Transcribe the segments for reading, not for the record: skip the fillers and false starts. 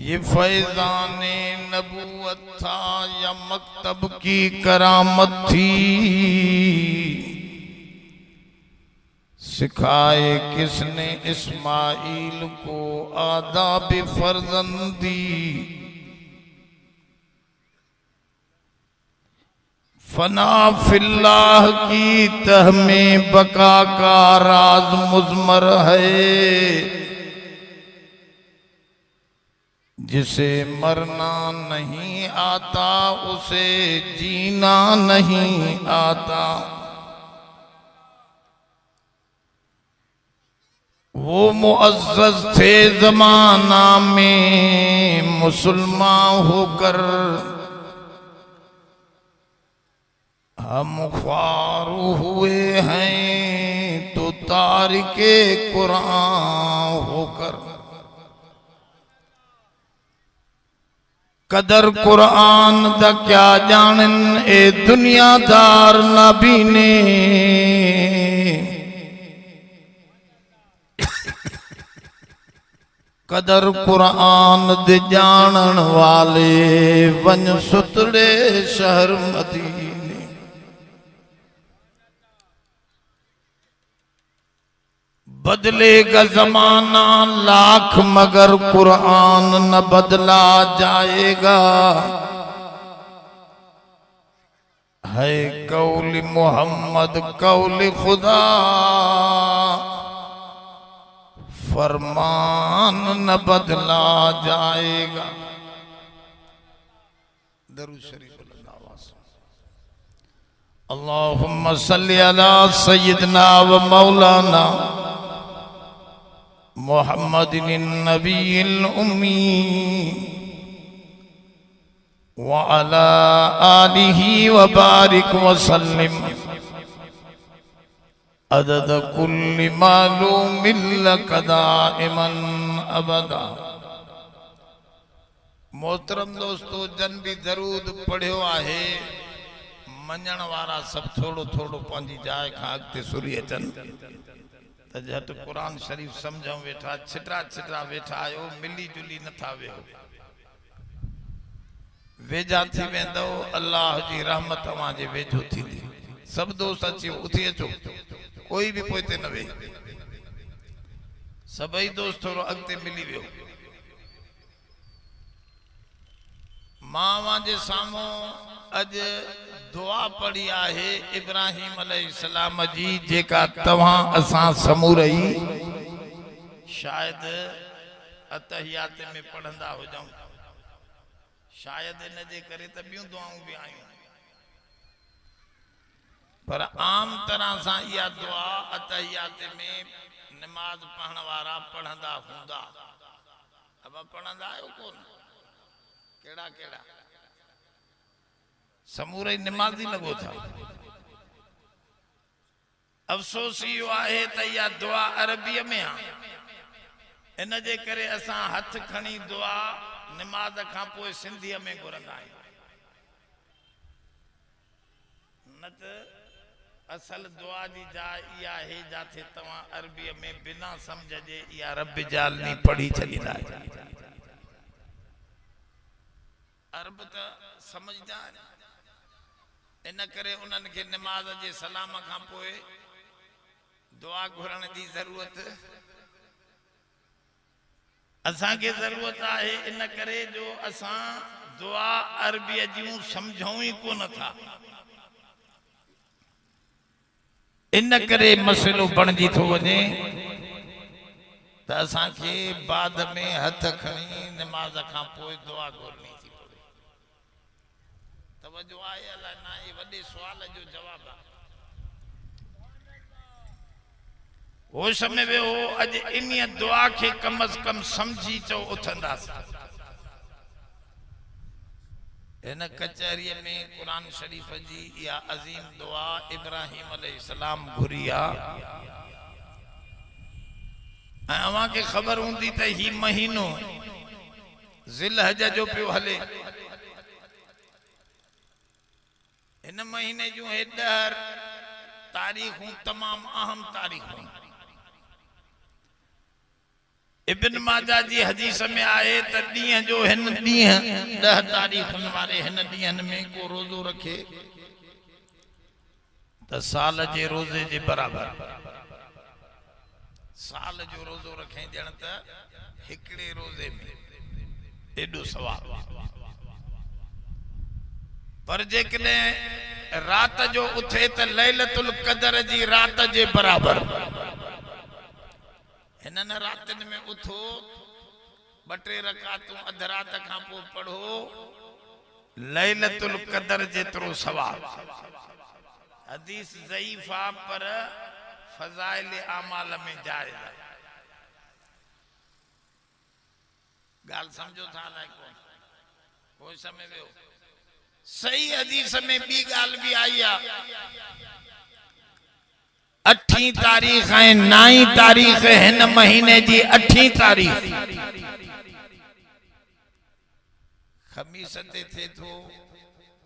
ये फैज़ाने नबूवत था या मकतब की करामत थी, सिखाए किसने इस्माइल को आदाब फर्जंदी। फना फिल्लाह की तह में बका का राज मुज़मर है, जिसे मरना नहीं आता उसे जीना नहीं आता। वो मुअज़्ज़ज़ थे ज़माना में मुसलमान होकर, हम ख्वार हुए हैं तो तारिके कुरान होकर। कदर कुरान दा क्या जानन ए दुनियादार नबी ने, कदर कुरान दे जानन वाले वन सुतड़े शहर मदीने। बदलेगा जमाना लाख मगर कुरान न बदला जाएगा। है कौल मोहम्मद कौल खुदा, फरमान न बदला जाएगा। दरूद शरीफ अल्लाहुम्मा सल्ली अला सय्यिदना व मौलाना मुहम्मदिन नबील उम्मी व अला आलिही व बारिक व सल्लिम अदद कुल्लि मालूमिन लक दाइमन अबदा। मोहतरम दोस्तों, जन भी दरूद पढ़ियो आहे, मञण वारा सब थोड़ो थोड़ो पंहिंजी जाइ खां अॻिते सुरी अचनि त झटि क़ुरान शरीफ़ सम्झूं वेठा, छिटरा छिटरा वेठा आहियो, मिली जुली नथा वेहो। वेझा थी वेंदो, अल्लाह जी रहमत तव्हां जे वेझो थींदी। सभु दोस्त अची उथी अचो, कोई भी पोइते न वेहे, सभई दोस्त थोड़ो अॻिते मिली वियो। मां जे साम्हूं अॼु दुआ पढ़ी आहे इब्राहिम अलैहिस्सलाम जी, जेका तव्हां असां समूरई शायद अतहियात में पढ़ंदा हुजऊं। शायद इन जे करे त ॿियूं दुआऊं भी आयूं, पर आम तरह सां इहा दुआ अतहियात में नमाज पढ़ण वारा पढ़ंदा हूंदा। अब पढ़ंदा आहियो कोन? केड़ा केड़ा समूरे नमाज़ी लगो था। अफसोस इहो आहे त इहा दुआ अरबीअ में आहे, इन जे करे असां हथ खणी दुआ नमाज खां पोइ सिंधीअ में घुरंदा आहियूं, न त असल दुआ जी जाइ इहा आहे जाते तव्हां अरबीअ में बिना समझ जे इहा रब जालनी पढ़ी छॾींदा आहियो। अरब त समझदा आहिनि, इन करे उन्हनि खे नमाज जे सलाम खां पोइ दुआ घुरण जी ज़रूरत असांखे ज़रूरत आहे। इन करे जो असां दुआ अरबीअ जूं समझूं ई कोन था, इन करे मसइलो बणिजी थो वञे त असांखे बाद में हथ खणी नमाज खां पोइ दुआ घुरणी थी पवे। तवजो आहे अलाए न? ये वॾे सुवाल जो जवाब आहे। होश में वेहो, अॼु इन दुआ खे कम अज कम समझी चओ उथंदासीं। इन कचहरीअ में कुरान शरीफ जी इहा अज़ीम दुआ इब्राहिम अलैहिस्सलाम घुरी आहे। ऐं अव्हां खे ख़बर हूंदी त ही महीनो ज़िलहज जो पियो हले। इन महीने जूं 10 तारीखूं तमाम अहम तारीखूं। इब्न माजा जी हदीस में आए त ॾींहं जो हिन ॾींहं 10 तारीख़ुनि वारे हिन ॾींहंनि में को रोज़ो रखे त साल जे रोज़े जे बराबर साल जो रोज़ो रखे ॼण त हिकिड़े रोज़े में एॾो सवाब। पर जेकॾहिं रात जो उथे त लैलतुल क़दर जी रात जे बराबर हिनन रातनि में उथो 2-3 रकातूं अध रात खां पोइ पढ़ो लैलतुल क़दर जेतिरो सवाब। हदीस ज़ईफ़ा पर फज़ाइल आमाल में जायज़ है। गाल समझो था ना कोई समय वियो सही हदीस में बी गाल भी आई है 8 तारीख है 9 तारीख हिन महीने जी 8 तारीख खमीस ते थे थो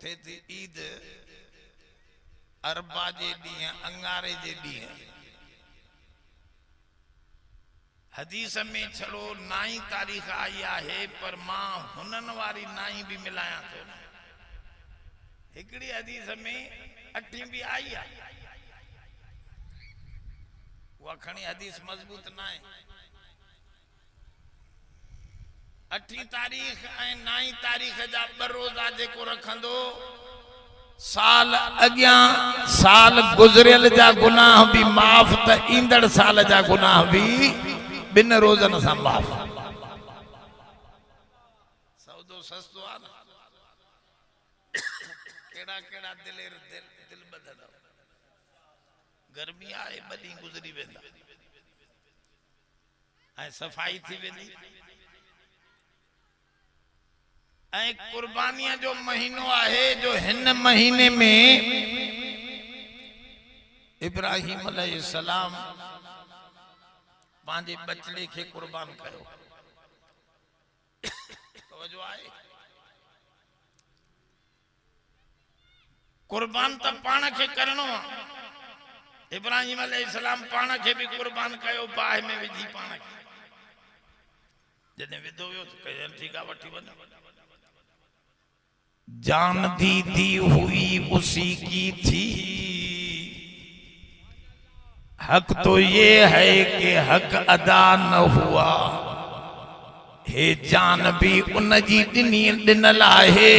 थे थी ईद अरबा जे ॾींहं अंगारे जे ॾींहं हदीस में छड़ो 9 तारीख आई है पर मां हुनन वारी 9 भी मिलाया तो हिकड़ी हदीस में 8 भी आई है वो खणी हदीस मजबूत ना है। 8 तारीख ऐं 9 तारीख जा 2 रोज़ा जेको रखंदो साल अगियां साल गुजरियल जा गुनाह भी माफ त ईंदड़ साल जा गुनाह भी 2 रोज़न सां माफ। सौदो सस्तो आ ना केड़ा केड़ा दिल बदल गर्मी आए बदी गुजरी वेंदा ऐं सफाई थी वेंदी ऐं कुर्बानियां जो महीनो आहे जो हिन महीने में इब्राहिम अलैहिस्सलाम पांजे बचड़े के कुर्बान कयो। तवज्जो आहे कुर्बान त पाण के करणो आहे। इब्राहिम अलैहिस्सलाम पाण के भी कुर्बान कयो बाह में विझी पाण के जने विधो वियो त कयल ठीक आहे वठी वञो। जान दी दी हुई उसी की थी हक तो ये है कि हक अदा न हुआ हे जान भी उन जी दिनल आहे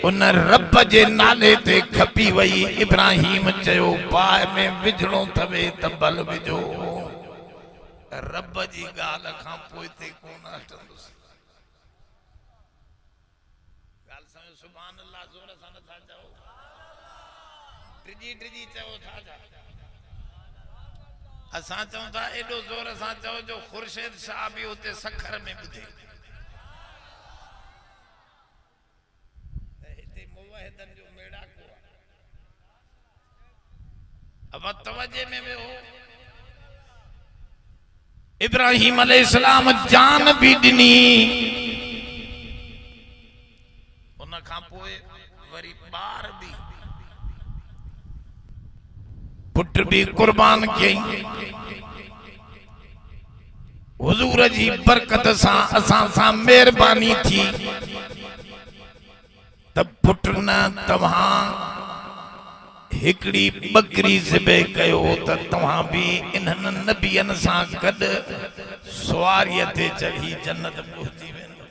उन रब जे नाले ते खपी वई। इब्राहिम चयो बाह में विझणो थवे त बल विझो रब जी गाल खां पोइ ते कोन हटंदुसि। गाल समझो सुभान अल्लाह जोर सां नथा चओ टिजी चओ था असां चऊं था एडो जोर सां चओ जो खुर्शीद शाह भी उते सखर में ॿुधे हिते मुवहिदन जो मेड़ा को अब तवज्जे में हो इब्राहिम अलैहिस्सलाम जान भी दिनी उन खां पोइ वरी बार भी पुट भी कुर्बान कई। हुजूर जी बरकत सां असां सां मेहरबानी थी त पुट न तव्हां हिकड़ी बकरी ज़िबे कयो त तव्हां भी इन्हनि नबियन सां गॾु सवारीअ ते चढ़ी जन्नत पहुची वेंदो।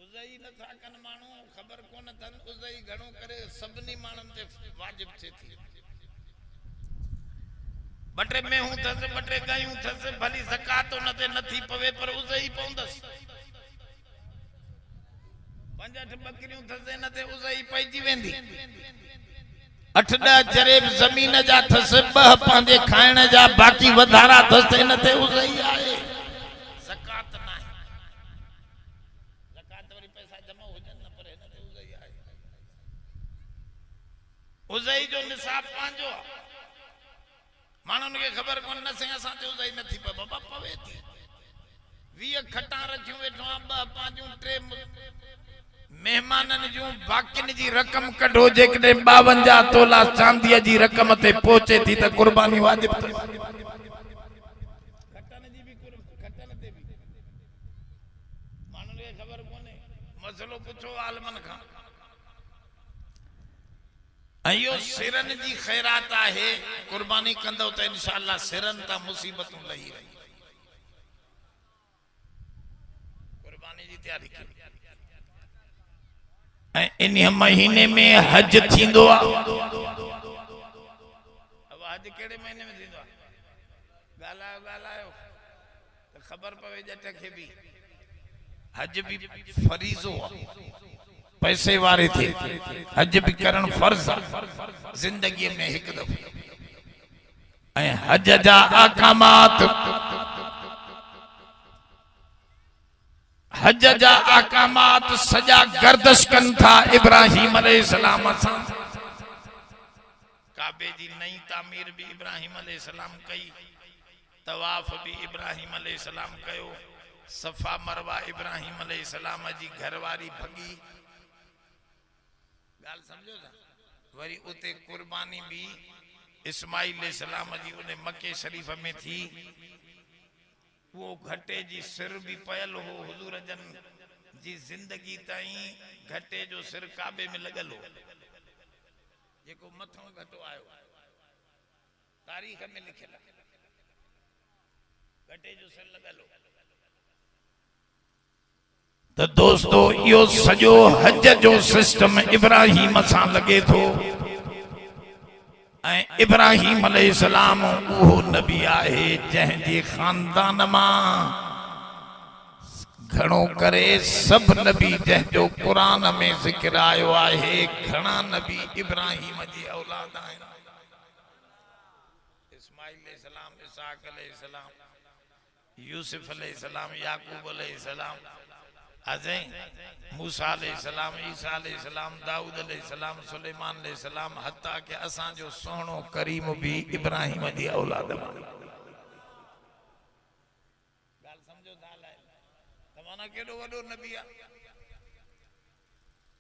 उज़ई नथा कनि माण्हू ख़बर कोन अथनि उज़ई घणो करे सभिनी माण्हुनि ते वाजिब थिए थी। 2-3 मेहूं अथसि 2-3 गायूं अथसि भली ज़कात उन ते नथी पवे पर उज़ई पवंदसि। 5-8 बकरियूं अथसि इन ते उज़ई पइजी वेंदी। 8-10 जरेब ज़मीन जा अथसि 2 पंहिंजे खाइण जा बाक़ी वधारा अथसि इन ते उज़ई आहे। ज़कात न आहे ज़कात वरी पैसा जमा हुजनि न पर इन ते उज़ई आहे। उज़ई जो निसाब पंहिंजो आहे माण्हुनि खे ख़बर कोन न से असां ते उज़ई नथी पवे बाबा पवे थी। 20 खटां रखियूं वेठो आहे 2 पंहिंजूं 3 मेहमानन जो बाकिन जी रकम कढो जेकॾहिं 52 तोला चांदीअ जी रकम ते पहुचे थी त कुर्बानी वाजिब अथव। खटन जी भी खटन ते भी माण्हुनि खे ख़बर कोन्हे, मसलो पुछो आलमन खां। इहो सिरन जी ख़ैरात आहे, कुर्बानी कंदो त इंशाअल्लाह सिरन तां मुसीबतूं लही रही। कुर्बानी जी तैयारी कयो। इन महीने में हज थींदो आहे। अब हज केड़े महीने में थींदो आहे? ॻाल्हायो त ख़बर पवे जट खे भी। हज भी फरीज़ो आहे, पैसे वारे थे हज भी करण फर्ज आहे जिंदगी में एक दफ़ो। ऐं हज जा अहकामात, हज जा अहकामात सजा गर्दश कन था इब्राहिम अलैहिस्सलाम सां। काबे जी नई तामीर भी इब्राहिम अलैहिस्सलाम कई, तवाफ भी इब्राहिम अलैहिस्सलाम कयो, सफा मरवा इब्राहिम अलैहिस्सलाम जी घरवारी भगी। गाल समझो था। वरी उते कुर्बानी भी इस्माइल अलैहिस्सलाम जी उन मक्के शरीफ में थी। वो घटे जी सिर भी पयल हो हुजूर जन जी जिंदगी ताईं घटे जो सिर काबे में लगल हो। जेको मथों घटो आयो तारीख में लिखियल घटे जो सिर लगल हो। तो दोस्तों यो सजो हज जो सिस्टम इब्राहिम सां लगे थो। इब्राहिम अलैहिस्सलाम उहो नबी आहे जंहिंजे खानदान मां घणो करे सब नबी जंहिंजो कुरान में ज़िक्र आयो आहे, घणा नबी इब्राहिम जी औलाद आहिनि। इस्माइल अलैहिस्सलाम, इसहाक अलैहिस्सलाम, यूसुफ अलैहिस्सलाम, याकूब अलैहिस्सलाम, अजय मूसा अलैहिस्सलाम, ईसा अलैहिस्सलाम, दाऊद अलैहिस्सलाम, सुलेमान अलैहिस्सलाम, हत्ता के असां जो सोहणो करीम भी इब्राहिम जी औलाद मां। गाल समझो था लाए तमाना केडो वडो नबी आ।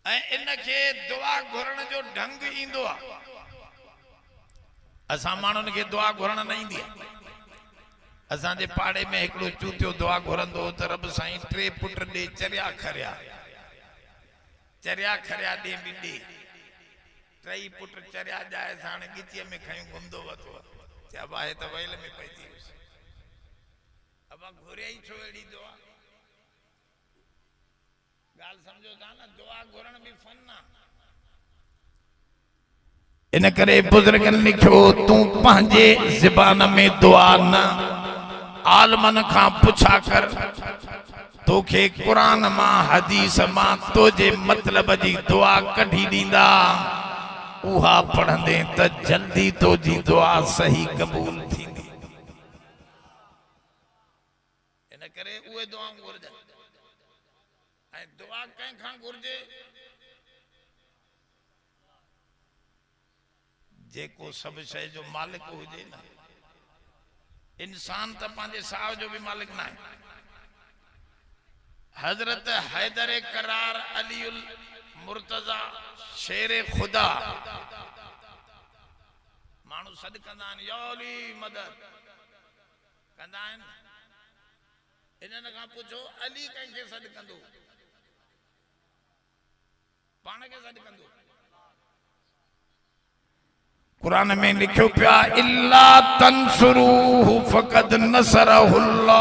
ऐ इन के दुआ घुरण जो ढंग इंदो आ। असां माण्हुनि खे दुआ घुरण न ईंदी आहे। असांजे पाड़े में हिकिड़ो चूतियो दुआ घुरंदो त रब साईं 3 पुट ॾे चरिया खरिया ॾे बि ॾे। 3 पुट चरिया जाए साण गिचीअ में खयूं घुमंदो वतो चब आहे त वैल में पइजी वियुसि। अब घुरिया ई छो अहिड़ी दुआ? ॻाल्हि सम्झो था न, दुआ घुरण बि फन आहे। इन करे बुजुर्गनि लिखियो तूं पंहिंजे ज़बान में दुआ न आलमन खां पुछा कर, तोखे कुरान मां हदीस मां तोजे मतलब जी दुआ कढी ॾींदा। उहा पढ़ंदे त जल्दी तोजी दुआ सही कबूल थींदी। इन करे उहे दुआऊं घुरजनि। ऐं दुआ कंहिंखां घुर्जे जेको सब शइ जो मालिक हुजे न। इंसान तो पांजे साह जो भी मालिक ना है। हजरत हैदर करार अलीउल मुर्तजा शेर खुदा मानू सद कंदा आहिनि, या अली मदद कंदा आहिनि। इन्हनि खां पुछो अली कंहिंखे सद कंदो? पाण खे सद कंदो? कुरान में लिखियो पिया इल्ला तंसुरूहु फक़द नसरहुल्लाह।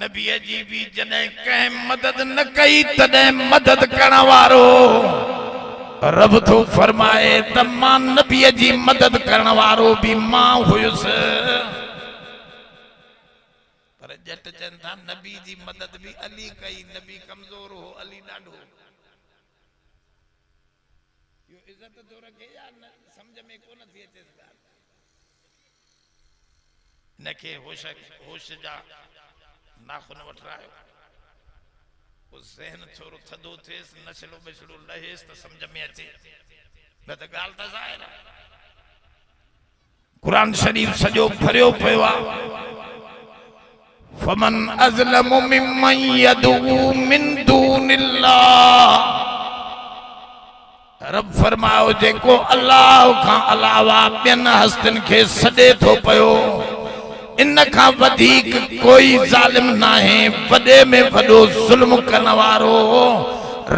नबी जी भी जॾहिं कंहिं मदद न कई तॾहिं मदद करण वारो रब थो फरमाए त मां नबी जी मदद करण वारो भी मां हुयुसि। पर जट चवनि था नबी जी मदद भी अली कई। नबी कमजोर हो, अली ॾाढो। इज्जत तो रखे या समझ में को न थी अचे। नखे होश जा नाखुन वठरायो। उस ज़हन थोरो थदो थिएस, नशलो बशलो लहेस त समझ में अचे, न त ॻाल्हि त ज़ाहिर आहे। कुरान शरीफ सॼो भरियो पियो आहे। फमन अज़लमु मिम्मन यदू मिन दूनिल्लाह। रब फरमाओ जेको अल्लाह का अलावा बिन हस्तन के सदे थो पयो, इन का वधिक कोई जालिम ना है, वडे में वडो जुल्म करन वारो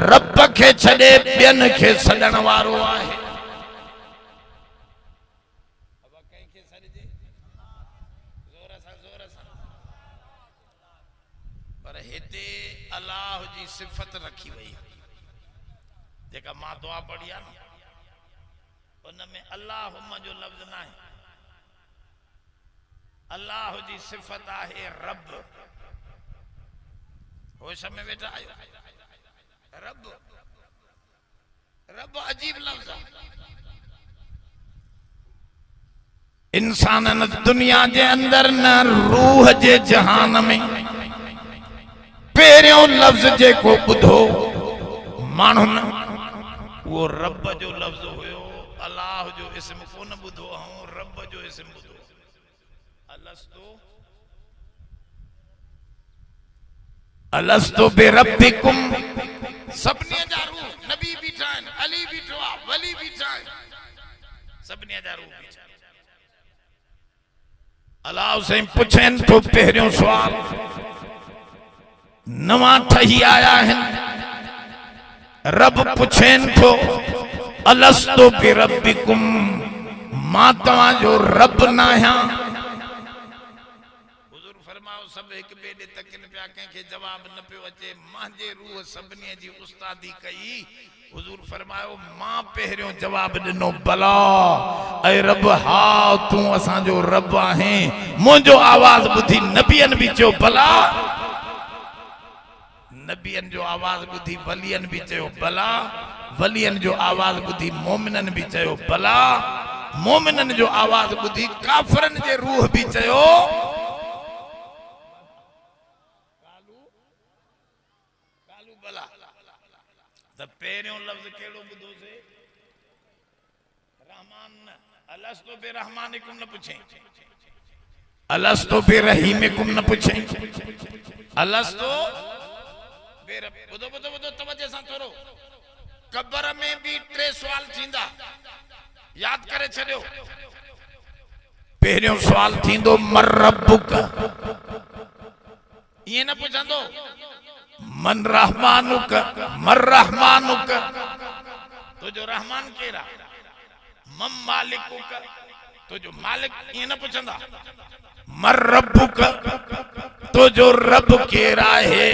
रब के छड़े बिन के सदन वारो है। पर हिते अल्लाह जी सिफत रखी वही जेका मां दुआ पढ़ी है ना, उनमें अल्लाहुम्मा जो लफ्ज ना है, अल्लाह जी सिफत है रब। होश में बेटा आयो रब, रब अजीब लफ्ज है। इंसान न दुनिया के अंदर न रूह के जहान में पेरियों लफ्ज जेको बुधो मानुन वो रब जो लफ्ज हुयो। अल्लाह जो इस्म को न बुधो हूं, रब जो इस्म बुधो। अलस्तु बिरब्बिकुम, सबने जारू नबी बीठा है, अली बीठो आ, वली बीठा है, सबने जारू बीठा। अल्लाह से पूछें तो पहरियों सवाल नवा ठही आया है। रब पूछें तो अलस्तु बिरब्बिकुम, मां तवा जो रब ना है। हुजूर फरमाओ सब एक बेडे तकिन पिया के जवाब न पियो अचे, मांजे रूह सबने जी उस्तादी कई। हुजूर फरमायो मां पहरियों जवाब दिनो भला ऐ रब हा तू असा जो रब आहे। मुझो आवाज बुधी नबियन भी चो भला, नबियन जो आवाज बुधी वलियन भी चयो भला, वलियन जो आवाज बुधी मोमिनन भी चयो भला, मोमिनन जो आवाज बुधी काफरन जे रूह भी चयो कालू भला। त पहिरियों लफ्ज केड़ो बुधो से रहमान न, अलस्तु बिरहमानिकुम न पूछे, अलस्तु बिरहीमिकुम न पूछे, अलस्तु बुधो बुधो बुधो तवज्जो सां थोरो। कब्र में भी टे सवाल थींदा, याद करे छड़ियो। पहिरियों सवाल थींदो मर रब्बुक, ये न पुछंदो मन रहमानुक, मर रहमानुक तो जो रहमान केरा, मम मालिकुक तो जो मालिक, ये न पुछंदा। मर रब्बुक तो जो रब केरा है,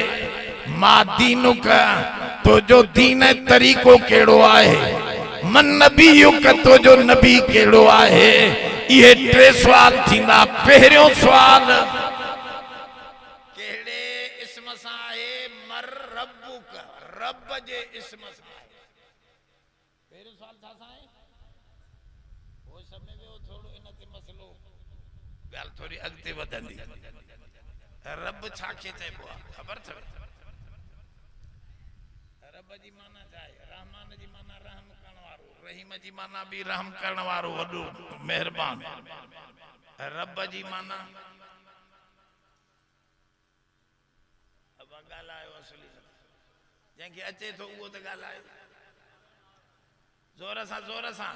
मा दीनुक तो जो दीन तरीको केड़ो आहे, मन नबीयुक तो जो नबी केड़ो आहे। ये टे सवाल थींदा। पहिरियों सवाल केड़े इस्म सां आहे, मर रब्बुक, रब जे इस्म सां आहे। पहिरियों सवाल छा सां आहे? वो समय में थोड़ो इन ते मसलो गाल थोड़ी अगते वधंदी। रब छा के चइबो आहे खबर अथव? रब जी माना छा आहे? रहमान जी माना रहम करण वारो, रहीम जी माना भी रहम करण वारो, वडो मेहरबान। रब जी माना अब गालायो असली जंहिंखे अचे थो उहो त गालायो जोर सां, जोर सां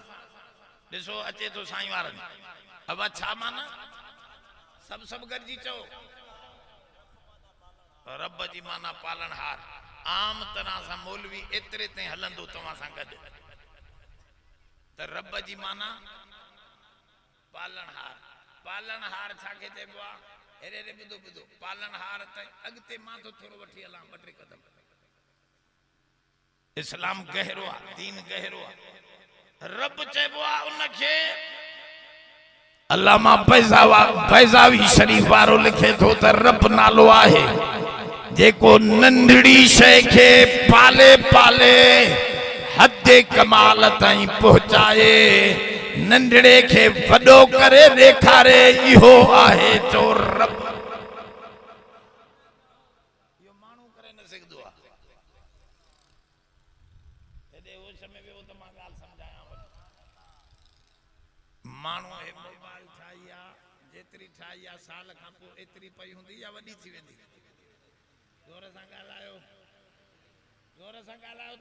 ॾिसो अचे थो साईं वारनि। अब छा माना? सब सब गॾिजी चओ। रब जी माना पालनहार। आम तरह सां मौलवी एतिरे ताईं हलंदो तव्हां सां गॾु त रब जी माना पालनहार। पालनहार छाखे चइबो आहे? हेरे रे ॿुधो ॿुधो, पालनहार ताईं अॻिते मां तो थोरो वठी हलां ॿ टे कदम। इस्लाम गहरो आहे, दीन गहरो आहे। रब चइबो आहे उनखे। अल्लामा फैज़ावी शरीफ वारो लिखे थो त रब नालो आहे जेको नंढड़ी शइ खे पाले पाले हद कमाल ताईं पहुचाए, नंढड़े खे वॾो करे ॾेखारे। इहो आहे जो रब। इहो माण्हू करे न सघंदो आहे। हेॾे होश में वियो त मां ॻाल्हि सम्झायां। माण्हू मोबाइल ठाही आहे जेतरी ठाई या साल खां पोइ एतरी पई हुंदी या वडी थी वेंदी जोर सां ॻाल्हायो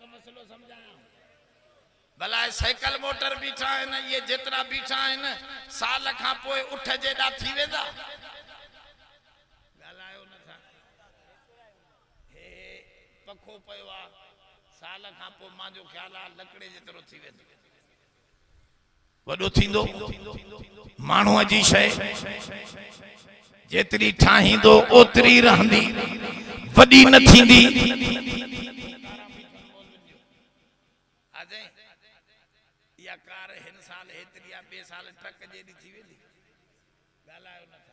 तो मसलो समझाया भला साइकिल मोटर बीठा आहिनि ये जेतरा बीठा आहिनि साल खां पोइ उठ जेॾा थी वेंदा ॻाल्हायो नथा हे पखो पियो आहे साल खां पोइ मुंहिंजो ख़्याल आहे लकड़े जेतिरो थी वेंदो वॾो थींदो माण्हूअ जी शइ जेतिरी ठाहींदो ओतिरी रहंदी वॾी न थींदी या कार हिन साल हेतरी या ॿिए साल ट्रक जेॾी थी वेंदी ॻाल्हायो नथा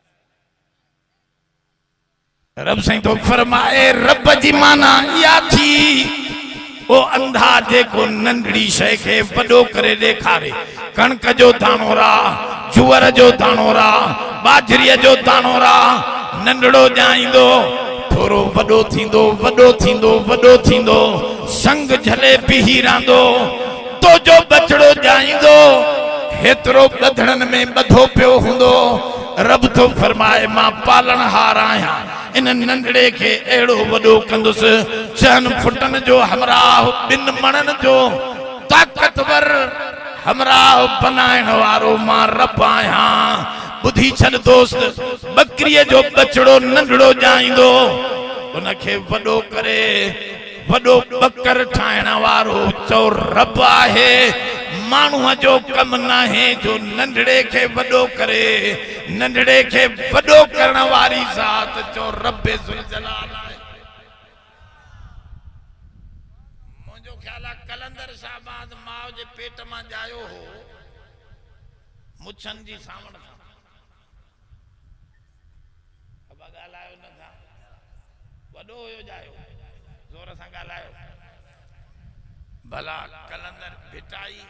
रब साईं तो फरमाए रब जी माना इहा थी ओ अंधा जेको नंढड़ी शइ खे वॾो करे ॾेखारे कणक जो दाणो रा जुअर जो दाणो रा बाजरीअ जो दाणो रा नंढड़ो ॼाईंदो थोरो वॾो थींदो वॾो थींदो वॾो थींदो संग झले बीही रहंदो तो जो बचड़ो ॼाईंदो हेतिरो ॿधड़नि में ॿधो पियो हूंदो रब तो फरमाए मां पालनहार आहियां इन नंढड़े खे अहिड़ो वॾो कंदुसि 4 फुटनि जो हमराह 2 मणनि जो ताक़तवर हमराह बनाइण वारो मां रब आहियां ॿुधी छॾ दोस्त बकरीअ जो बचड़ो नंढड़ो ॼाईंदो उनखे वॾो करे वॾो बकर ठाहिण वारो चो रब आहे माण्हूअ जो कम नाहे जो नंढड़े खे वॾो करे नंढड़े खे वॾो करण वारी ज़ात चो रब ज़ुल जलाल आहे मुंहिंजो ख़्याल आहे कलंदर शाहबाद माउ जे पेट मां ॼायो हो मुछनि जी सावण खां अब ॻाल्हायो नथा वॾो हुयो ॼायो जोर सां ॻाल्हायो भला कलंदर भिटाई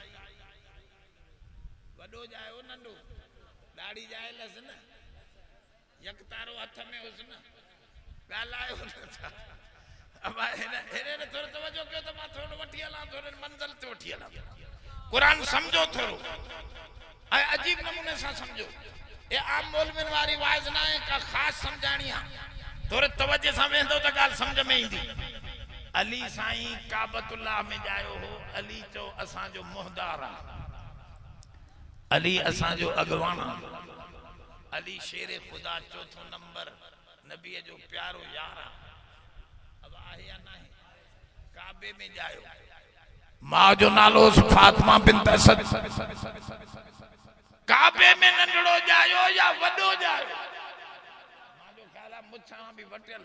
वॾो ॼायो नंढो दाढ़ी ॼायलस न यकतारो हथ में हुस न ॻाल्हायो नथा अब हेरे ने थोरो तवजो कयो त मां थोरो वठी हलां थोरो मंज़िल ते वठी हलां कुरान समझो थोरो ऐं अजीब नमूने सां समझो ये आम मौलविन वारी वाइज़ न आहे का ख़ासि समझाणी आहे थोरे तवजे सां वेंदो त ॻाल्हि समझ में ईंदी अली साईं काबतुल्लाह में ॼायो हो अली चो असांजो मुहदार आहे अली असांजो अॻवान अली शेर खुदा 4 नंबर नबीअ जो प्यारो यार अब आहे या नाहे काबे में ॼायो मां जो नालो फातिमा बिनत असद काबे में नंढड़ो ॼायो या वॾो ॼायो मां जो ख़्याल आहे मुछां बि वटियल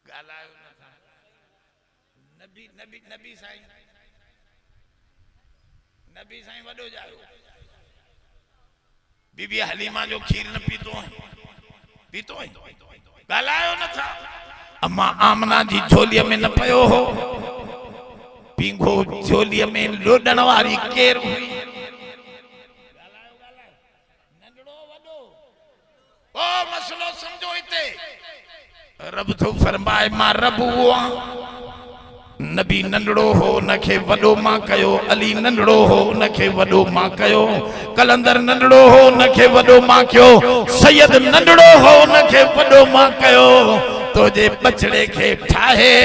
ॻाल्हायो नथा नबी नबी नबी साईं वॾो ॼायो बीबी हलीमा जो खीर न पीतो है ॻाल्हायो नथा अम्मा आमना जी झोलीअ में न पियो हो पींघो झोलीअ में लोॾण वारी केर हुई नंढड़ो वॾो ओ मसलो समझो हिते रब तो फरमाए मां रब हुओ नबी नंढड़ो हो उनखे वॾो मां कयो अली नंढड़ो हो उनखे वॾो मां कयो कलंदर नंढड़ो हो उनखे वॾो मां कयो सैयद नंढड़ो हो उनखे वॾो मां कयो तो जे बचड़े खे ठाहे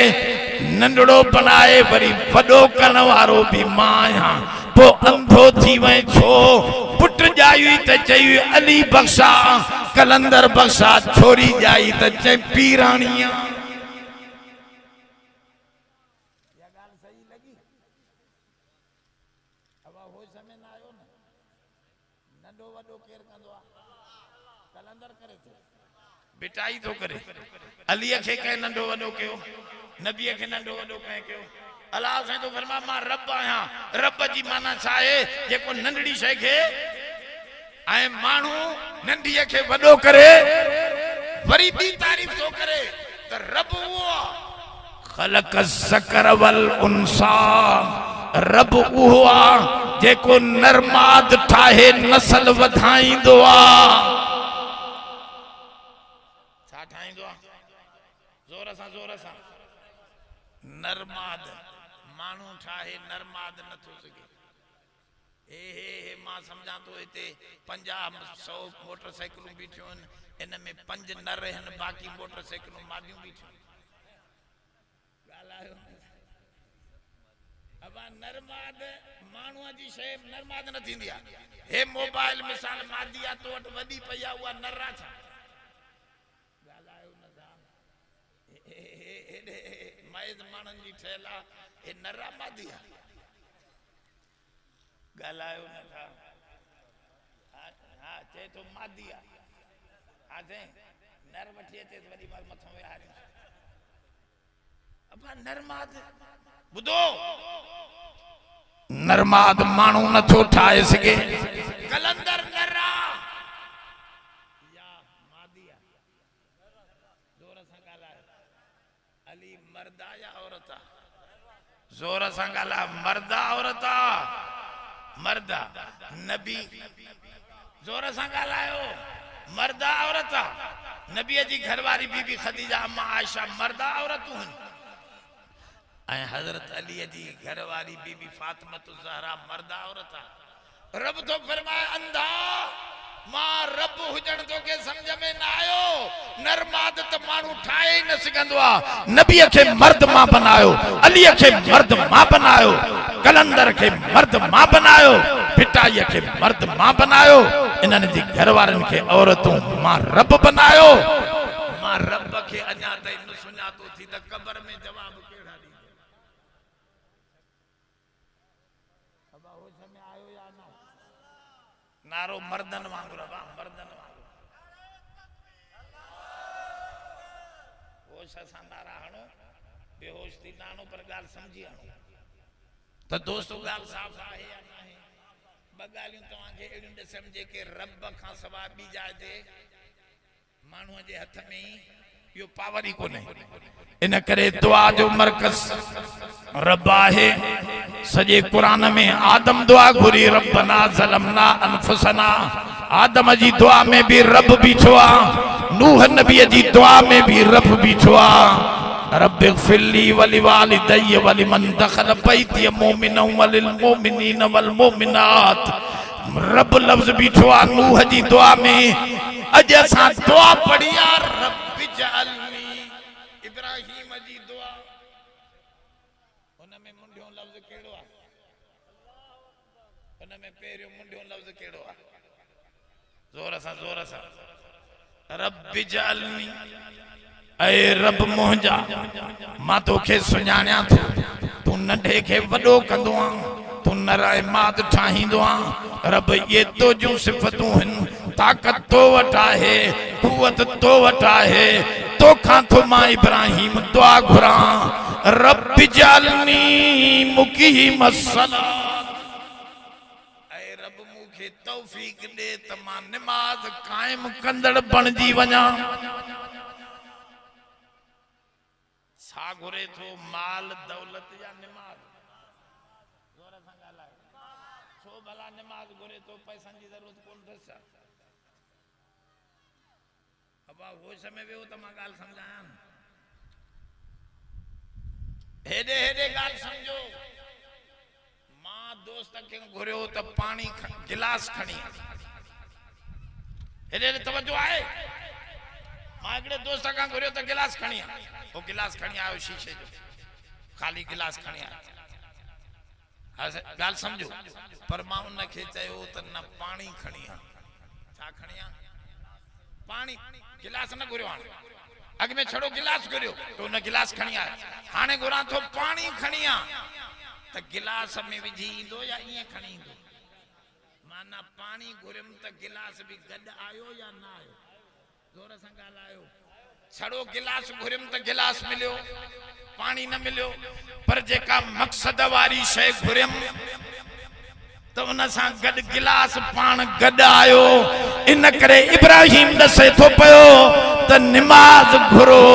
नंढड़ो बनाए वरी वॾो करण वारो भी मां आहियां पो अंधो थी वए छो पुट जाई त चई अली बख्शा कलंदर बख्शा छोरी जाई त चई पीराणिया या गाल सही लगी अब हो समय ना आयो न नंढो वॾो केर कंदो आ कलंदर करे थो बिटाई तो करे अली खे कह नंढो वॾो कयो नबी खे नंढो वॾो कयो अल्लाह साईं तो फरमा मां रब आहियां रब जी माना छा आहे जेको नंढड़ी शइ खे ऐं माण्हू नंढीअ खे वॾो करे वरी ॿी तारीफ़ थो करे त रब उहो ख़लक़ ज़कर वल उन्सा रब उहो आहे जेको नरमाद ठाहे नस्ल वधाईंदो आहे छा ठाहींदो आहे ज़ोर सां नरमाद माण्हू ठाहे नरमाद नथो सघे हे मां समझा तो इते 50-100 मोटरसाइकिलूं बीठियूं आहिनि, इन में 5 नर आहिनि, बाक़ी मोटरसाइकिलूं मादियूं बीठियूं। ॻाल्हायो अब नरमाद माण्हूअ जी शइ नरमाद न थींदी आहे। हे मोबाइल मिसाल मादी आहे तो वटि वॾी पई आहे, उहा नर आहे छा? ॻाल्हायो न था। मैज़ माण्हुनि जी ठहियल आहे, हे नर आहे मादी आहे? ॻाल्हायो न था। हा चए थो मादी आहे। हा साईं नर वठी अचे वॾी बार मथां विहारे। अब नरमाद ॿुधो, नरमाद माण्हू नथो ठाहे सघे। कलंदर नरा या मादिया जोर सां ॻाल्हायो। अली मर्दा या औरत आहे? जोर सां ॻाल्हायो। मर्दा औरत आहे? मर्दा। नबी जोर सां ॻाल्हायो। मर्दा औरत आहे? नबीअ जी घरवारी बीबी ख़दीजा अम्मा आयशा मर्दा औरतूं आहिनि, ऐं हज़रत अली जी घरवारी बीबी फातिमा ज़हरा मर्दा औरत आहे। रब तो फरमाए अंधा मां रब हुजण तोखे समझ में न आयो। नरमाद त माण्हू ठाहे ही न सघंदो आहे। नबीअ खे मर्द मां बनायो, अलीअ खे मर्द मां बनायो, कलंदर खे मर्द मां बनायो, पिटाईअ खे मर्द मां बनायो, इन्हनि जी घरवारनि खे औरतूं मां रब बनायो। मां रब खे अञा ताईं न सुञातो थी त क़बर में जवाब कहिड़ा ॾींदो? नारो मर्दन वांगुरु बाबा, मर्दन वांगुरु। होश असां नारा हणो, बेहोश थी नानो, पर ॻाल्हि सम्झी हणो। त दोस्तो ॻाल्हि साफ़ आहे या न आहे? ॿ ॻाल्हियूं तव्हांखे अहिड़ियूं ॾिसण जेके रब खां सवाइ ॿी जाइ ते माण्हूअ जे हथ में ई इहो पावर ई कोन्हे। इन करे दुआ जो मरकज़ रब आहे। सॼे क़ुरान में आदम दुआ घुरी रब्बना ज़लमना अनफुसना, आदम जी दुआ में भी रब बीठो आहे। नूह नबी जी दुआ में भी रब बीठो आहे। रब्बि ग़फ़िरली वलिवालिदैय वलिमन दख़ल बैती मोमिना वलिल मोमिनीन वल मोमिनात। रब लफ्ज़ बीठो आहे नूह जी दुआ में। अॼु असां दुआ पढ़ी आहे रब्बि जअलनी, इब्राहिम जी दुआ, हुन में मुंडियो लफ्ज़ कहिड़ो आहे? हुन में पहिरियों मुंडियो लफ्ज़ कहिड़ो आहे? ज़ोर सां रब्बि जअलनी, ऐ रब मुंहिंजा मां तोखे सुञाणियां थो, तूं नंढे खे वॾो कंदो आहीं, तूं नर ऐं माद ठाहींदो आहीं। रब ये तो जूं सिफ़तूं आहिनि। ताक़त तो वटि आहे, कुवत तो वटि आहे। तोखां थो मां इब्राहिम दुआ घुरां, रब्बि जअलनी मुक़ीमस्सलात, ऐ रब मूंखे तौफ़ीक़ ॾे त मां निमाज़ क़ाइम कंदड़ बणिजी वञां। छा घुरे थो? माल दौलत या निमाज़? जोर सां ॻाल्हायो। छो भला निमाज़ घुरे थो? पैसनि जी ज़रूरत कोन अथसि छा? अबा होश में वियो त मां ॻाल्हि सम्झायां न। हेॾे ॻाल्हि सम्झो। मां दोस्त खे घुरियो त पाणी गिलास खणी, हेॾे तवजो आहे? मां हिकिड़े दोस्त खां घुरियो त गिलास खणी, वो गिलास खणी आयो शीशे जो, खाली गिलास खणी आयो। ॻाल्हि सम्झो। पर मां उनखे चयो त न पाणी खणी आ। छा खणी आ? पाणी। गिलास न घुरियो, हाणे अॻ में छड़ो गिलास घुरियो त उन गिलास खणी आयो। हाणे घुरां थो पाणी खणी आ, त गिलास में विझी ईंदो या ईअं खणी ईंदो? माना पाणी घुरियमि त गिलास बि गॾु आयो या न आयो? जोर सां ॻाल्हायो। छड़ो गिलास घुरियमि त गिलास मिलियो, पाणी न मिलियो। पर जेका मक़सद वारी शइ घुरियमि त उन सां गॾु गिलास पाण गॾु आयो। इन करे इब्राहिम ॾसे थो पियो त निमाज़ घुरो,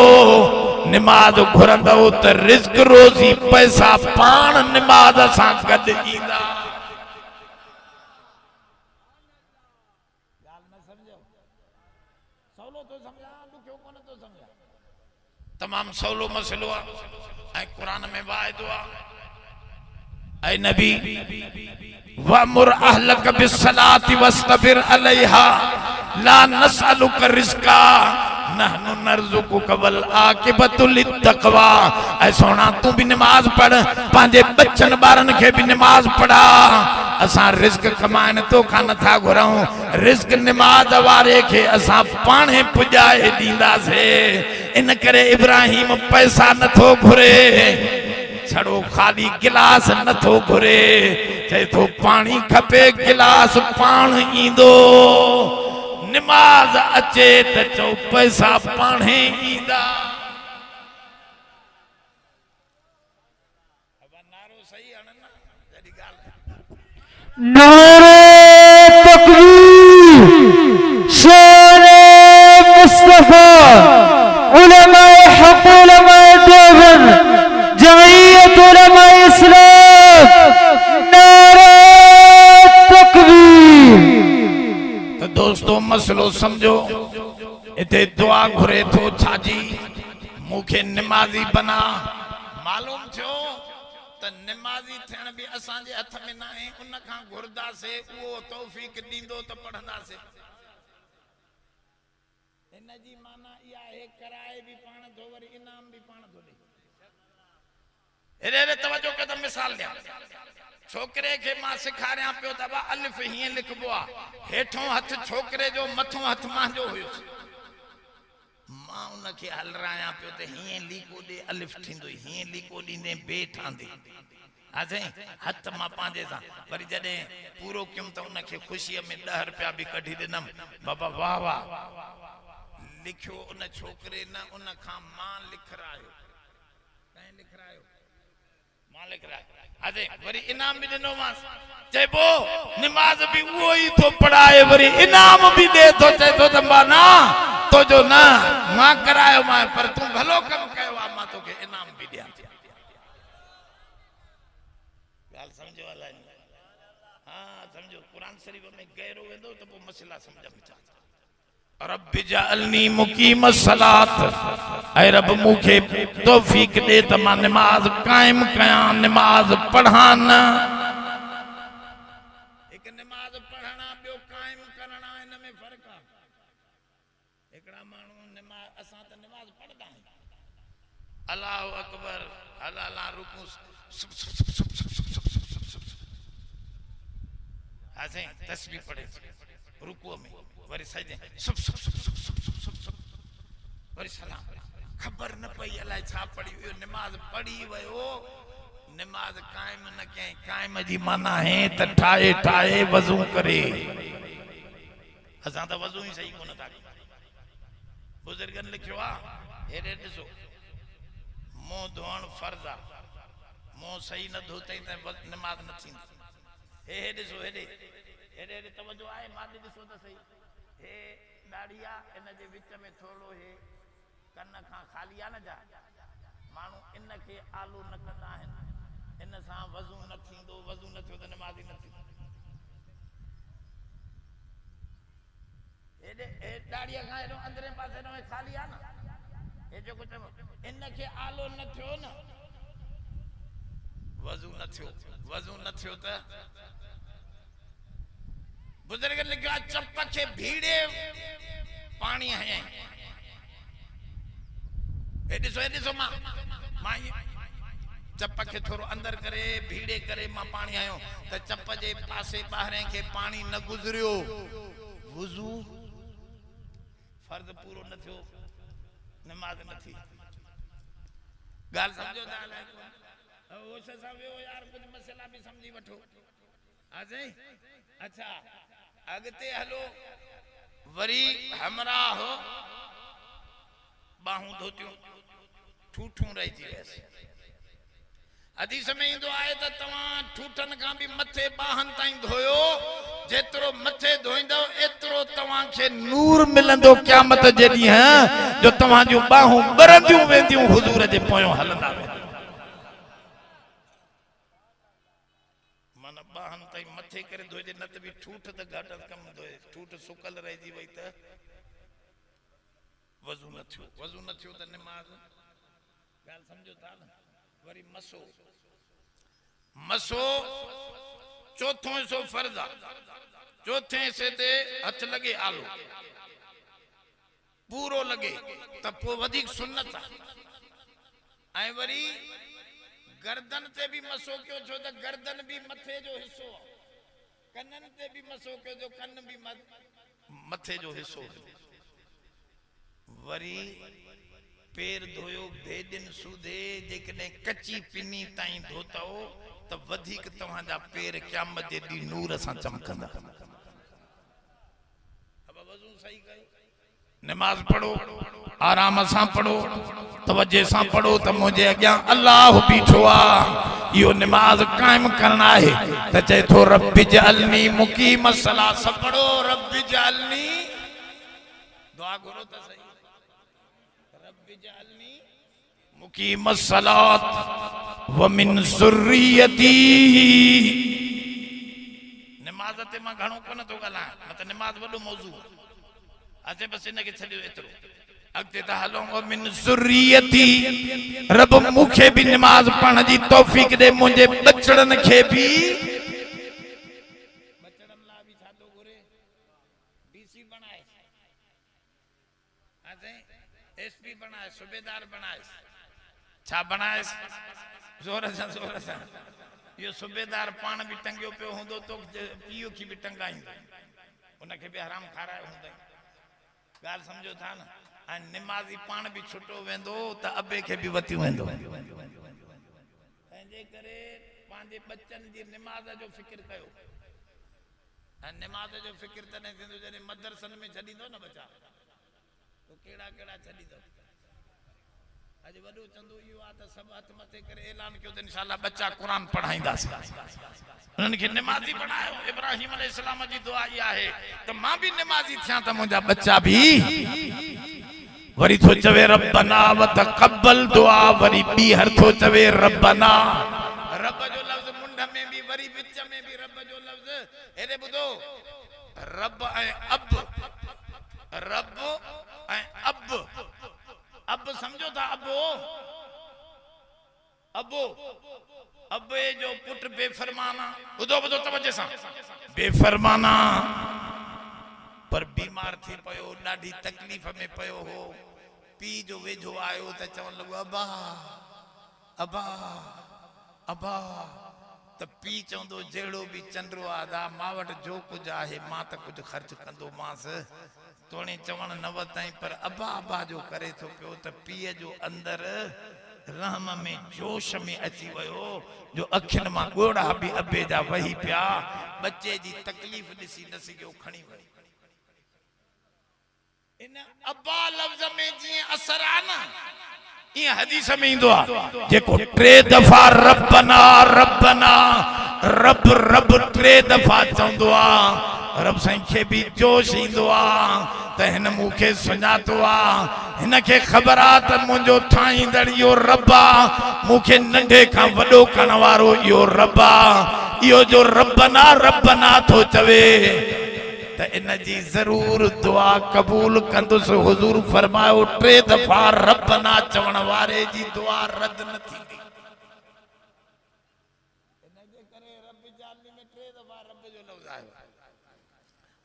निमाज़ घुरंदो त रिज़्क़ रोज़ी पैसा पाण निमाज़ सां गॾु ईंदा। तमाम सवलो मसलो आहे। क़ुरान में वायदो आहे, ऐ नबी वमुर अहलक बिस्सलाति वस्तबिर अलैहा ला नसअलुका रिज़्का नहनु नरज़ुकुका वल आक़िबतु लित्तक़वा। ऐ सोना तू भी नमाज पढ़, पांजे बच्चन बारन के भी नमाज पढ़ा। असा रिज़्क कमाइन तो खा नथा घुरऊं, रिज़्क नमाज वारे के असा पाणे पुजाए दींदासे। इन करे इब्राहिम पैसा नथो घुरे, छड़ो खाली गिलास नथो घुरे, चए तो पानी खपे गिलास पाण ईंदो। नमाज अचे त चो पैसा पाणे ईंदा। नारे तकबीर, शाने मुस्तफा, उलमाए हक, उलमाए देवन, जमीयत उलमाए इस्लाम, नारे तकबीर। तो दोस्तों मसलो समझो, इते दुआ घुरे थो छाजी, मुखे नमाजी बना। मालूम थियो त नमाजी थियण भी असांजे हथ में न आहे, उन खां घुरदासे उहो तौफीक ॾींदो त पढ़ंदासे। इन जी माना इहा आहे कराए भी पाण थो, वरी इनाम भी पाण थो ॾे। हेरे तवजो कदम मिसाल ॾियां, छोकरे के मां सिखारियां पियो त अलिफ हीअं लिखबो आहे, हेठों हथ छोकरे जो, मथों हथ मांजो हुयुसि। मां उनखे हलरायां पियो त हीअं लीको ॾे अलिफ थींदो, हीअं लीको ॾींदे बे ठहंदे। असां हथ मां पंहिंजे सां वरी जॾहिं पूरो कयुमि त उनखे ख़ुशीअ में 10 रुपया बि कढी ॾिनमि। बाबा वाह वाह लिखियो उन छोकरे न, उन खां मां लिखरायो, कंहिं लिखरायो, मां लिखरायो। अरे वरी इनाम भी दिनो मास, चेबो नमाज भी वो ही तो पढ़ाए, वरी इनाम भी दे तो चे तो तंबा ना तो जो ना मां करायो मां, पर तू भलो कम कयो आ, मां तो के इनाम भी दिया। गाल समझो वाला हां समझो, कुरान शरीफ में गहरो वेंदो तो वो मसला समझ में चा। रब्बि जअलनी मुकीमस सलात, ऐ रब मुखे तौफीक दे त मां नमाज कायम कयां, नमाज पढ़ान। एक नमाज पढ़ना बियो कायम करना, इन में फर्क आ। एकड़ा मानू नमाज असा त नमाज पढ़दा आहियूं, अल्लाहु अकबर, अल्लाह रुकू असे तस्बीह पढ़े रुकू में, वरी सजदे सुब सुब सुब सुब सुब सुब सुब, वरी सलाम। खबर न पई अलाए छा पढ़ी वियो, नमाज पढ़ी वयो, नमाज कायम न कई। कायम जी माना है त ठाए ठाए वजू करे। असां त वजू ही सही कोन था। बुजुर्गन लिखियो आ, हेरे ॾिसो, मुंह धोअण फर्ज़ आ, मुंह सही न धोतई त नमाज न थींदी। हे ॾिसो, हेॾे हेॾे हेॾे तवजो आहे, मां ॾिसो त सही, हे दाढ़िया इन जे विच में थोड़ो हे कन खां खाली आ न जा, माण्हू इन खे आलो न कंदा आहिनि, इन सां वज़ू न थींदो, वज़ू न थियो त नमाज़ ही न थींदी। हेॾे हे दाढ़ीअ खां हेॾो अंदरे पासे न खाली आ न, हे जेको चयो इन खे आलो न थियो न, वज़ू न थियो, वज़ू न थियो त बुजुर्ग लिखियो चप के भीड़े पानी है। ॾिसो मां चप के थोरो अंदर करे भीड़े करे मां पानी आयो त चप जे पासे ॿाहिरे के पानी न गुजरियो, वुज़ू फर्ज पूरो न थियो, नमाज न थी। गाल समझो था ओ ससा वियो यार, कुछ मसला भी समझी वठो। अजय अच्छा अगते हलो, वरी हमरा हो बाहूं धोतियूं ठूठूं रहिजी वियसि। हदीस में ईंदो आहे त तव्हां ठूठन खां भी मथे बाहन ताईं धोयो, जेतिरो मथे धोईंदो एतिरो तव्हांखे नूर मिलंदो क़यामत जे ॾींहुं, जो तव्हां जूं बाहूं ॿरंदियूं वेंदियूं हुज़ूर जे पोयों हलंदा वेंदा। माना बाहन ताईं मथे करे धोइजे, न त बि ठूठ त घट कम धोए, ठूठ सुकल रहिजी वई त वज़ू न थियो, वज़ू न थियो त नमाज। ॻाल्हि सम्झो था न। वरी मसो, मसो चौथों हिस्सो फर्ज आ चौथे हिस्से ते हथ लगे आलो पूरो लगे त पोइ वधीक सुन्नत आहे ऐं वरी गर्दन ते भी मसो कयो छो त गर्दन भी मथे जो हिस्सो आहे कनन ते भी मसो कयो जो कन भी मथे जो हिस्सो वरी पैर धोयो बेदिन सूधे जेकॾहिं कच्ची पिनी ताईं धोतो त वधीक तव्हांजा पैर क़यामत जे ॾींहुं नूर सां चमकंदा वज़ू सही कयो नमाज पढ़ो आराम सां पढ़ो तवज्जे सां पढ़ो त मुंहिंजे अॻियां अल्लाह बीठो आहे इहो नमाज काइम करणु आहे त चए थो रब्बि जअलनी मुकीम सलात सब पढ़ो रब्बि जअलनी दुआ घुरो त सही रब्बि जअलनी मुकीम सलात व मिन ज़ुर्रियती नमाज ते मां घणो कोन थो ॻाल्हायां न त नमाज वॾो मौज़ू अचे बस इनके छॾियो एतिरो अॻिते त हलो व मिन ज़ुर्रियती रब मूंखे भी नमाज पढ़ण जी तौफ़ीक़ दे मुंहिंजे बचड़नि खे भी बचड़नि लाइ भी छा थो घुरे डीसी बनाए अचे एसपी बनाए सूबेदार बनाए छा बनाए जोर सां यो सूबेदार पान भी टंगियो पियो हूंदो तो पीओ की भी टंगाईंदो उनखे भी हराम खारायो हूंदो गाल समझो था न नमाजी पान भी छुटो वेंदो त अबे के भी वती वेंदो तंहिंजे करे पंहिंजे बच्चन जी नमाज जो फिक्र कयो नमाज जो फिक्र तॾहिं थींदो जॾहिं मदरसन में छॾींदो न बच्चा तो केड़ा केड़ा छॾींदो अज वडो चंदो इहो आ त सब हथ मथे करे ऐलान कयो त इंशाअल्लाह बच्चा कुरान पढ़ाईंदास उन्हनि खे नमाजी बनायो इब्राहिम अलैहिस्सलाम जी दुआ इहा आहे त मां भी नमाजी थियां त मुंहिंजा बच्चा भी वरी थो चवे रब्बना व तक़ब्बल दुआ वरी ॿीहर थो चवे रब्बना रब जो लफ्ज़ मुंड में भी वरी विच में भी रब जो लफ्ज़ हेॾे ॿुधो रब ऐं अब रब ऐं अब समझो था अबो अबे जो पुट बेफरमाना ॿुधो तवज्जो सां बेफरमाना पर बीमार थी पयो ॾाढी तकलीफ़ में पयो हो पी जो वेझो आयो त चवण लॻो अबा अबा अबा त पी चवंदो जहिड़ो भी चंद्रो आदा मां वटि जो कुछ आहे मां त कुछ ख़र्च कंदो मांस तोणी चवण न वताई पर अबा अबा जो करे थो पियो त पीअ जो अंदर रहम में जोश में अची वियो जो अखियुनि मां ॻोड़ा भी अबे जा वही पिया बच्चे जी तकलीफ़ ॾिसी न सघियो खणी वियो इन अबा लफ्ज़ में जीअं असर आहे न ईअं हदीस में ईंदो आहे जेको टे दफ़ा रब्बना रब्बना रब रब टे दफ़ा चवंदो आहे रब साईं खे भी जोश ईंदो आहे त हिन मूंखे सुञातो आहे हिन खे ख़बर आहे त मुंहिंजो ठाहींदड़ इहो रब आहे मूंखे नंढे खां वॾो करण वारो इहो रब आहे इहो जो रब्बना रब्बना थो चवे त इन जी ज़रूर दुआ क़बूल कंदुसि हुज़ूर फरमायो टे दफ़ा रब्बना चवण वारे जी दुआ रद न थींदी इनजे करे रब जालनी में टे दफ़ा रब जो लफ़्ज़ आयो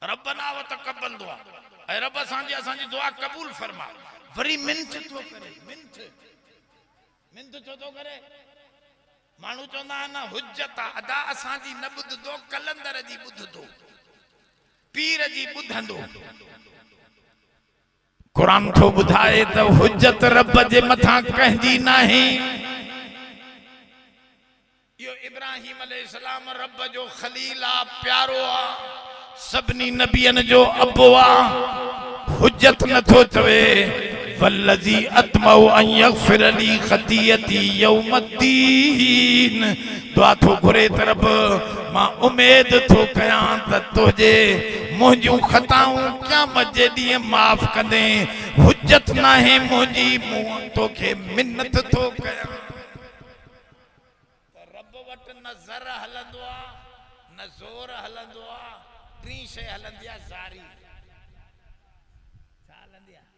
रब्बना व तक़ब्बल दुआ ऐं रब असांजी दुआ क़बूल फरमा वरी मिंथ थो करे मिंथ छो थो करे माण्हू चवंदा आहिनि न हुज्जत अदा असांजी न ॿुधंदो कलंदर जी ॿुधंदो पीर जी ॿुधंदो कुरान थो ॿुधाए त हुज्जत रब जे मथां कंहिंजी नाहे इहो इब्राहिम अलैहिस्सलाम रब जो खलील आहे प्यारो आहे सभिनी नबियन जो अबो आहे हुज्जत नथो चवे वल्लज़ी अतमउ अन यग़फिर ली ख़तीयती यौमद्दीन दुआ थो घुरे तरफ़ मां उम्मीद थो कयां त तुझे मुंहिंजूं ख़ताऊं क़यामत जे ॾींहुं माफ़ कंदे हुज्जत नाहे मुंहिंजी मूं तोखे मिन्नत थो कयां रब वटि न ज़र हलंदो आहे न ज़ोर हलंदो आहे टी शइ हलंदी आहे ज़ारी छा हलंदी आहे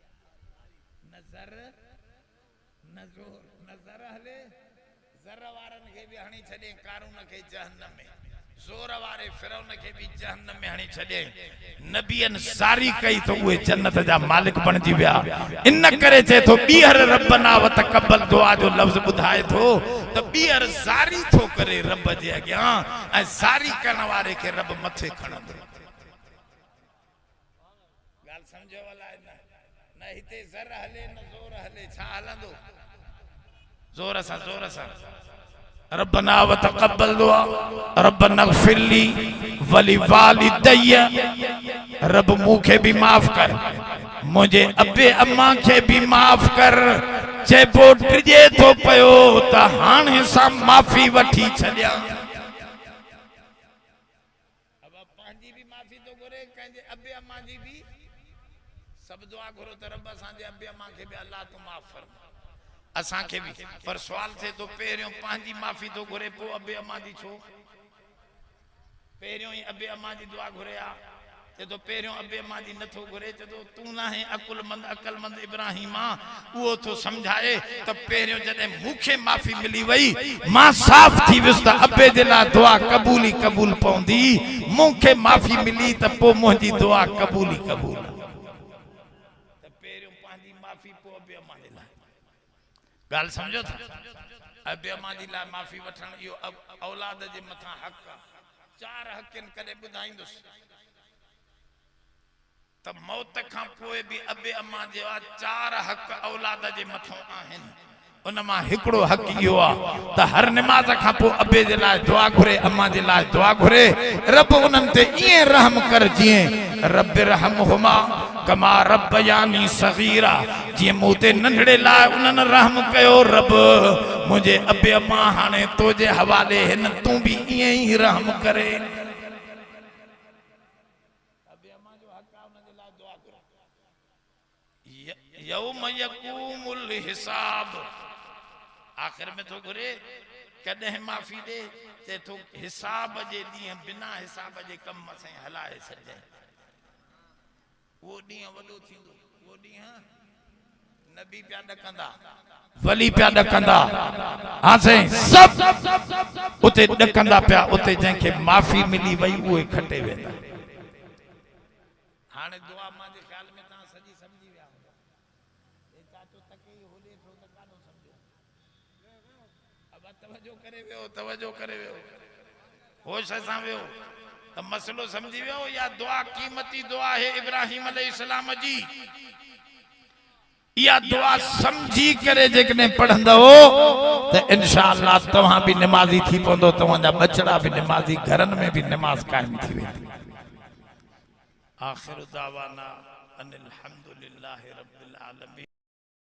न ज़र न ज़ोर न ज़र हले ज़र वारनि खे बि हणी छॾे कारून खे जहन्नम में जोर वारे फिरौन के भी जहन्नम में हणी छॾे नबियन सारी कई तो उहे जन्नत जा मालिक बणजी विया इन करे चे तो बीहर रब्बना व तकब्बल दुआ जो लफ्ज बुधाए थो तो बीहर सारी थो करे रब जे अग्यां ऐं सारी करण वारे के रब मथे खणंदो गाल समझो वाला न हिते ज़र हले न जोर हले छा हलंदो जोर सा रब्बना व तकब्बल दुआ रब्बना इग़फिर ली वली वालिदैया रब मुखे भी माफ कर मुझे अबे अम्मा के भी माफ कर चे बोटे तो पयो त हाणे सा माफी वठी छड्या अब पांजी भी माफी तो घुरे कंजे अबे अम्मा जी भी सब दुआ घुरो त रब असां जे अबे अम्मा के भी अल्लाह तो माफ फरमा असां के भी पर सवाल थे तो पहिरियों पांजी माफी तो घुरे पो अबे अम्मा जी छो पहिरियों ही अबे अम्मा जी दुआ घुरिया ते तो पहिरियों अबे अम्मा जी नथो घुरे ते तो तू ना है अकुलमंद इब्राहिमा वो तो समझाए त पहिरियों जदे मुखे माफी मिली वई मां साफ थी विस त अबे जे ला दुआ कबूल पौंदी मुखे माफी मिली त पो मुंहिंजी दुआ कबूल त पहिरियों पांजी माफी पो अबे अम्मा जे ला गाल समझो था अबे अम्मा जी ला माफी वठण यो औलाद जे मथा हक चार हकन करे बुधाइंदुस त मौत खां पोए भी अबे अम्मा जे चार हक औलाद जे मथो आहिन उनमा हिकड़ो हक यो आ त हर नमाज खां पो अबे जे ला दुआ घुरे अम्मा जे ला दुआ घुरे रब उनन ते ये रहम कर जिए रब रहमहुमा कमा रब्बयानी सगीरा जी मोते नंढड़े ला उनन रहम कयो रब मुझे अबे अम्मा हाने तो जे हवाले हिन तू भी ये ही रहम करे अबे अम्मा जो हक आ उन जे ला दुआ करो यौम यकूमुल हिसाब आखिर में तो घुरे कदे माफी दे ते तो हिसाब जे दी बिना हिसाब जे कम से हलाए सजे वो दी वडो थींदो वो दी नबी प्या डकंदा वली प्या डकंदा हां से सब उते डकंदा प्या उते जंके माफी मिली वई उए खटे वेंदा हाने दुआ मां जे ख्याल में ता सजी समझी विया ए चाचो तके होले थो त कानो समझो अब तवज्जो करे वियो होश सां वियो त मसलो समझी वियो या दुआ कीमती दुआ है इब्राहिम अलैहिस्सलाम जी या दुआ समझी करे जेकने पढ़ंदो तो इंशाअल्लाह तव्हां भी नमाजी थी पवंदो तव्हां जा बचड़ा भी नमाजी घरन में भी नमाज कायम थी वेंदी आखिर दावाना अनिल हम्दुलिल्लाहि रब्बिल आलमीन।